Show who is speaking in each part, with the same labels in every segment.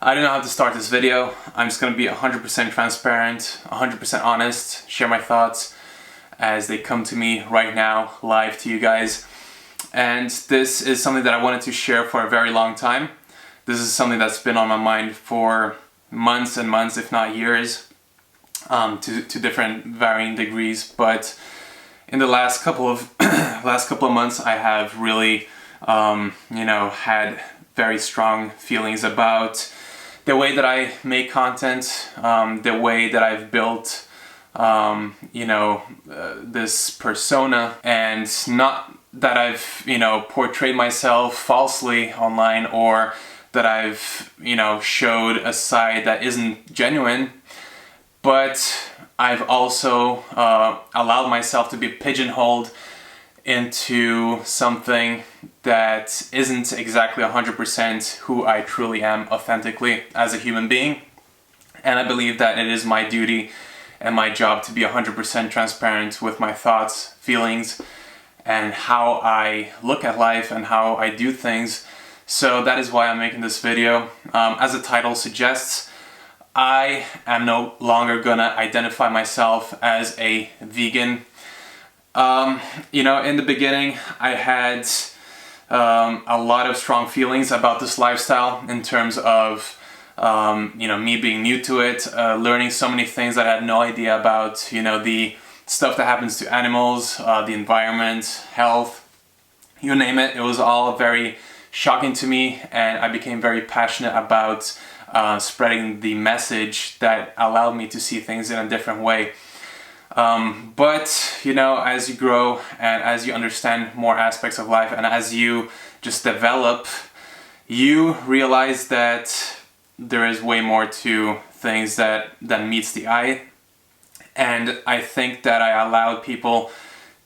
Speaker 1: I don't know how to start this video. I'm just gonna be 100% transparent, 100% honest, share my thoughts as they come to me right now, live to you guys. And this is something that I wanted to share for a very long time. This is something that's been on my mind for months and months, if not years, to different varying degrees. But in the last couple of months, I have really, had very strong feelings about the way that I make content, the way that I've built, this persona, and not that I've, portrayed myself falsely online, or that I've, showed a side that isn't genuine, but I've also allowed myself to be pigeonholed into something that isn't exactly 100% who I truly am authentically as a human being. And I believe that it is my duty and my job to be 100% transparent with my thoughts, feelings, and how I look at life and how I do things. So that is why I'm making this video. As the title suggests, I am no longer gonna identify myself as a vegan. In the beginning, I had a lot of strong feelings about this lifestyle in terms of, me being new to it, learning so many things that I had no idea about, the stuff that happens to animals, the environment, health, you name it. It was all very shocking to me, and I became very passionate about spreading the message that allowed me to see things in a different way. But as you grow and as you understand more aspects of life and as you just develop, you realize that there is way more to things than meets the eye. And I think that I allowed people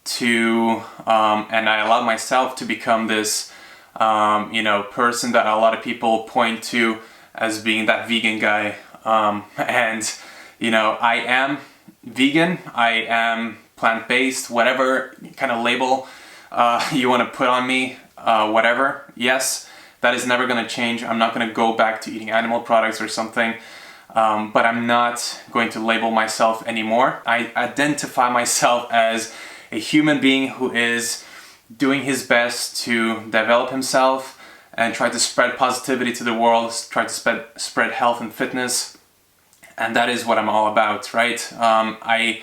Speaker 1: to, and I allowed myself to become this, person that a lot of people point to as being that vegan guy. I am vegan, I am plant-based, whatever kind of label you want to put on me, whatever. Yes, that is never going to change. I'm not going to go back to eating animal products or something, but I'm not going to label myself anymore. I identify myself as a human being who is doing his best to develop himself and try to spread positivity to the world, try to spread health and fitness. And that is what I'm all about, right? I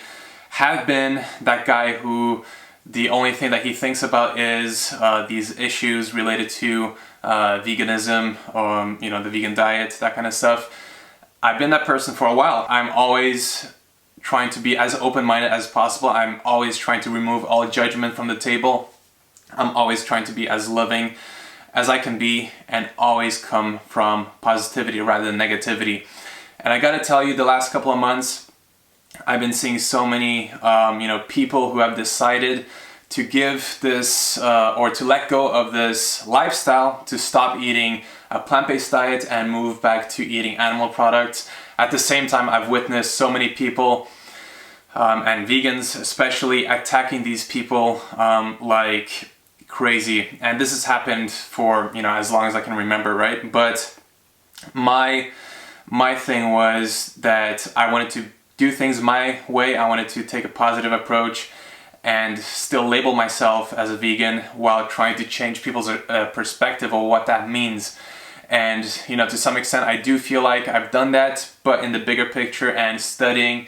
Speaker 1: have been that guy who the only thing that he thinks about is these issues related to veganism, or the vegan diet, that kind of stuff. I've been that person for a while. I'm always trying to be as open-minded as possible. I'm always trying to remove all judgment from the table. I'm always trying to be as loving as I can be and always come from positivity rather than negativity. And I gotta tell you, the last couple of months, I've been seeing so many, people who have decided to give this, or to let go of this lifestyle, to stop eating a plant-based diet and move back to eating animal products. At the same time, I've witnessed so many people, and vegans especially, attacking these people like crazy. And this has happened for, as long as I can remember, right? But my thing was that I wanted to do things my way. I wanted to take a positive approach and still label myself as a vegan while trying to change people's perspective of what that means. And, to some extent, I do feel like I've done that, but in the bigger picture and studying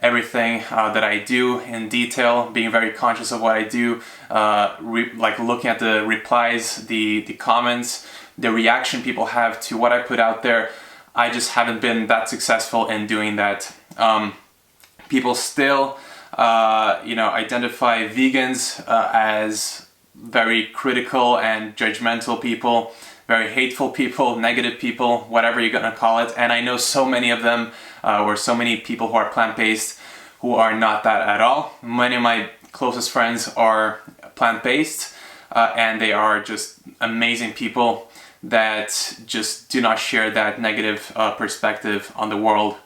Speaker 1: everything that I do in detail, being very conscious of what I do, like looking at the replies, the comments, the reaction people have to what I put out there, I just haven't been that successful in doing that. People still, identify vegans as very critical and judgmental people, very hateful people, negative people, whatever you're gonna call it. And I know so many of them, or so many people who are plant-based who are not that at all. Many of my closest friends are plant-based, and they are just amazing people that just do not share that negative perspective on the world.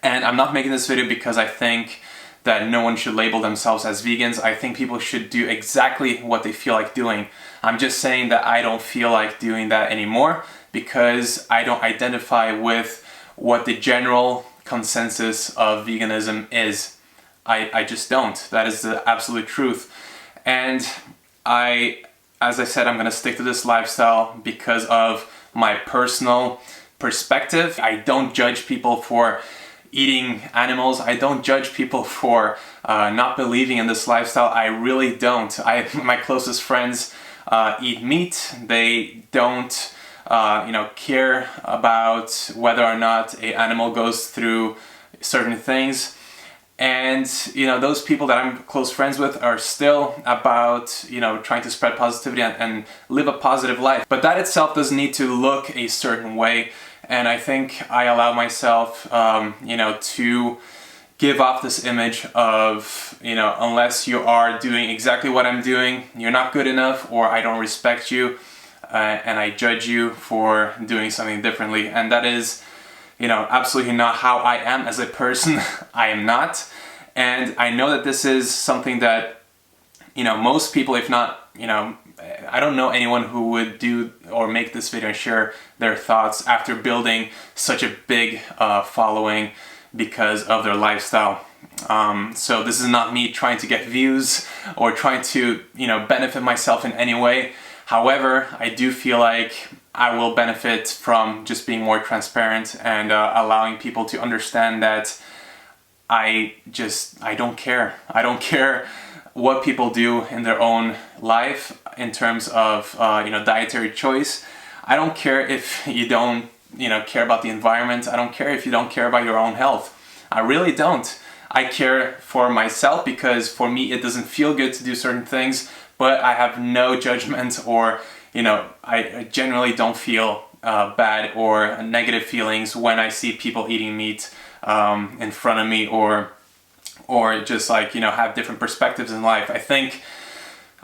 Speaker 1: And I'm not making this video because I think that no one should label themselves as vegans. I think people should do exactly what they feel like doing. I'm just saying that I don't feel like doing that anymore. because I don't identify with what the general consensus of veganism is. I just don't. That is the absolute truth. And as I said, I'm gonna stick to this lifestyle because of my personal perspective. I don't judge people for eating animals. I don't judge people for not believing in this lifestyle. I really don't. My closest friends eat meat. They don't care about whether or not an animal goes through certain things. And those people that I'm close friends with are still about trying to spread positivity and live a positive life. But that itself doesn't need to look a certain way. And I think I allow myself to give off this image of unless you are doing exactly what I'm doing, you're not good enough, or I don't respect you, and I judge you for doing something differently. And that is absolutely not how I am as a person. I am not. And I know that this is something that, most people, if not, I don't know anyone who would do or make this video and share their thoughts after building such a big following because of their lifestyle. So this is not me trying to get views or trying to, benefit myself in any way. However, I do feel like I will benefit from just being more transparent and allowing people to understand that I don't care. I don't care what people do in their own life in terms of dietary choice. I don't care if you don't care about the environment. I don't care if you don't care about your own health. I really don't. I care for myself because for me it doesn't feel good to do certain things, but I have no judgment, or I generally don't feel bad or negative feelings when I see people eating meat in front of me, or just have different perspectives in life. I think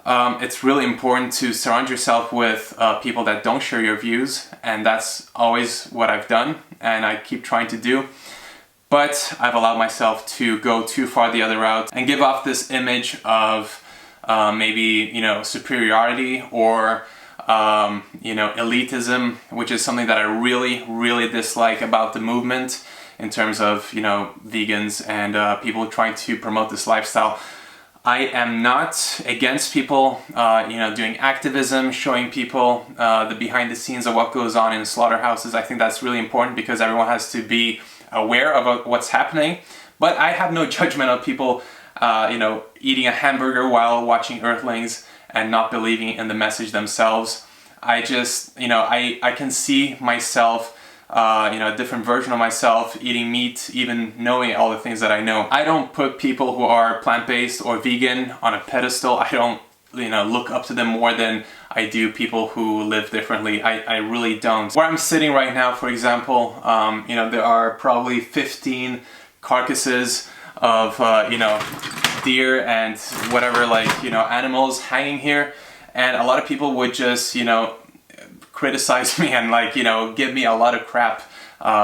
Speaker 1: it's really important to surround yourself with people that don't share your views, and that's always what I've done and I keep trying to do. But I've allowed myself to go too far the other route and give off this image of maybe superiority or elitism, which is something that I really, really dislike about the movement in terms of vegans and people trying to promote this lifestyle. I am not against people doing activism, showing people the behind the scenes of what goes on in slaughterhouses. I think that's really important because everyone has to be aware of what's happening. But I have no judgment of people eating a hamburger while watching Earthlings and not believing in the message themselves. I just I can see myself a different version of myself eating meat, even knowing all the things that I know. I don't put people who are plant-based or vegan on a pedestal. I don't look up to them more than I do people who live differently. I really don't. Where I'm sitting right now, for example, there are probably 15 carcasses of deer and whatever animals hanging here, and a lot of people would just criticize me and give me a lot of crap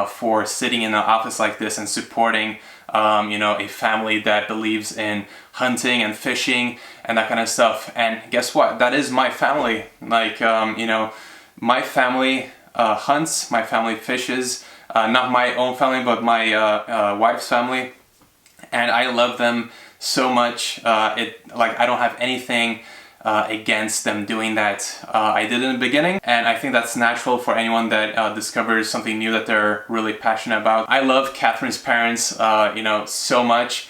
Speaker 1: for sitting in an office like this and supporting a family that believes in hunting and fishing and that kind of stuff. And guess what? That is my family. My family hunts, my family fishes, not my own family, but my wife's family, and I love them so much. I don't have anything against them doing that. I did in the beginning, and I think that's natural for anyone that discovers something new that they're really passionate about. I love Catherine's parents so much,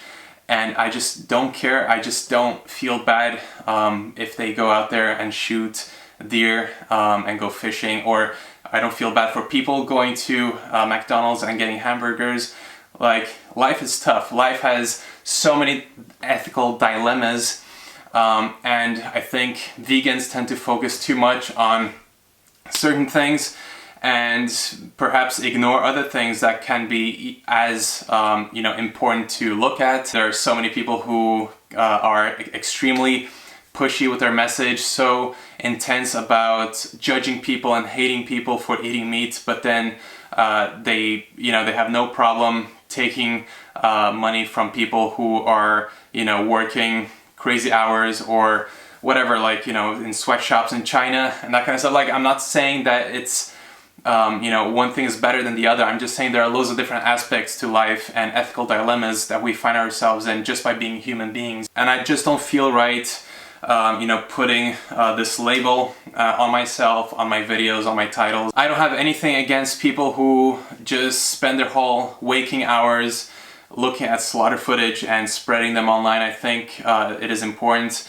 Speaker 1: and I just don't care. I just don't feel bad if they go out there and shoot deer and go fishing, or I don't feel bad for people going to McDonald's and getting hamburgers. Life is tough. Life has so many ethical dilemmas. And I think vegans tend to focus too much on certain things and perhaps ignore other things that can be as important to look at. There are so many people who are extremely pushy with their message, so intense about judging people and hating people for eating meat, but then they have no problem taking money from people who are working crazy hours or whatever, in sweatshops in China and that kind of stuff. I'm not saying that it's one thing is better than the other. I'm just saying there are loads of different aspects to life and ethical dilemmas that we find ourselves in just by being human beings. And I just don't feel right, putting this label on myself, on my videos, on my titles. I don't have anything against people who just spend their whole waking hours looking at slaughter footage and spreading them online. I think it is important.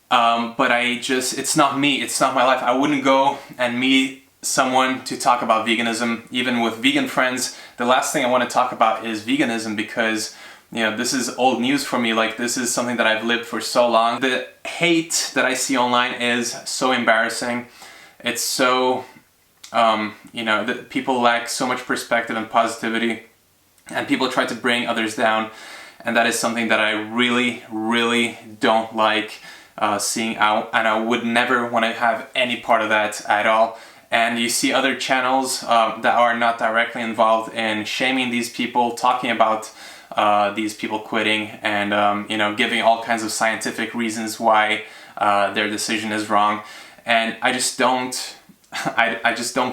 Speaker 1: But it's not me, it's not my life. I wouldn't go and meet someone to talk about veganism. Even with vegan friends, the last thing I want to talk about is veganism, because this is old news for me. Like, this is something that I've lived for so long. The hate that I see online is so embarrassing. It's so, that people lack so much perspective and positivity, and people try to bring others down. And that is something that I really, really don't like seeing out, and I would never want to have any part of that at all. And you see other channels that are not directly involved in shaming these people, talking about these people quitting, and giving all kinds of scientific reasons why their decision is wrong. And I just don't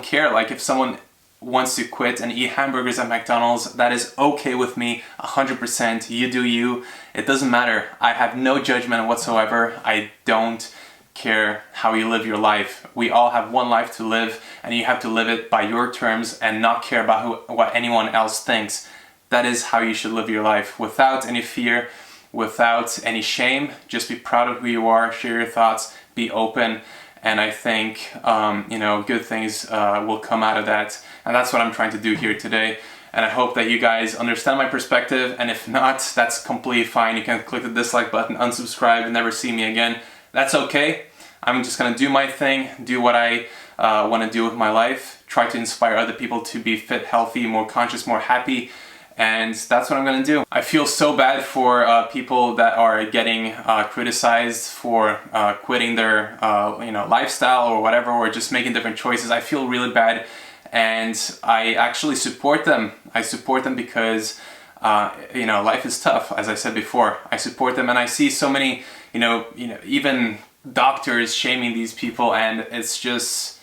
Speaker 1: care. Like, if someone wants to quit and eat hamburgers at McDonald's, that is okay with me, 100%. You do you. It doesn't matter. I have no judgment whatsoever. I don't care how you live your life. We all have one life to live, and you have to live it by your terms and not care about what anyone else thinks. That is how you should live your life, without any fear, without any shame. Just be proud of who you are, share your thoughts, be open, and I think good things will come out of that. And that's what I'm trying to do here today. And I hope that you guys understand my perspective, and if not, that's completely fine. You can click the dislike button, unsubscribe, and never see me again. That's okay. I'm just gonna do my thing, do what I want to do with my life, try to inspire other people to be fit, healthy, more conscious, more happy, and that's what I'm gonna do. I feel so bad for people that are getting criticized for quitting their lifestyle or whatever, or just making different choices. I feel really bad, and I actually support them. I support them because life is tough, as I said before. I support them, and I see so many even doctors shaming these people, and it's just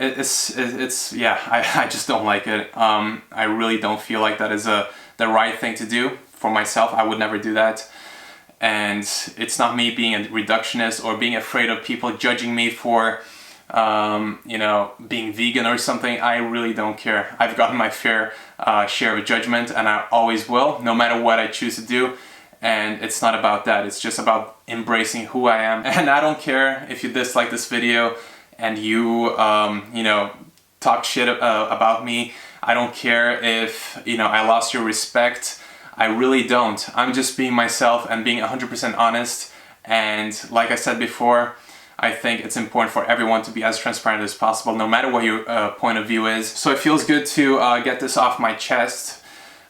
Speaker 1: I just don't like it. I really don't feel like that is the right thing to do for myself. I would never do that. And it's not me being a reductionist or being afraid of people judging me for being vegan or something. I really don't care. I've gotten my fair share of judgment, and I always will, no matter what I choose to do. And it's not about that. It's just about embracing who I am. And I don't care if you dislike this video and you talk shit about me. I don't care if I lost your respect. I really don't. I'm just being myself and being 100% honest. And like I said before, I think it's important for everyone to be as transparent as possible, no matter what your point of view is. So it feels good to get this off my chest.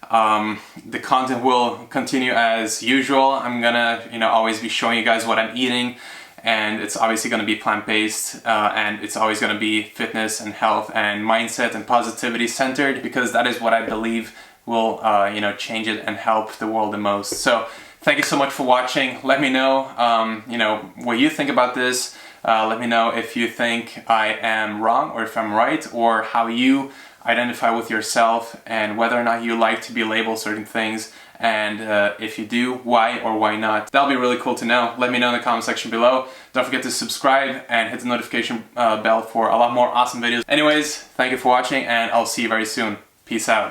Speaker 1: The content will continue as usual. I'm gonna always be showing you guys what I'm eating, and it's obviously gonna be plant-based, and it's always gonna be fitness and health and mindset and positivity centered, because that is what I believe will change it and help the world the most. So thank you so much for watching. Let me know what you think about this. Let me know if you think I am wrong or if I'm right, or how you identify with yourself, and whether or not you like to be labeled certain things, and if you do, why or why not. That'll be really cool to know. Let me know in the comment section below. Don't forget to subscribe and hit the notification bell for a lot more awesome videos. Anyways, thank you for watching, and I'll see you very soon. Peace out.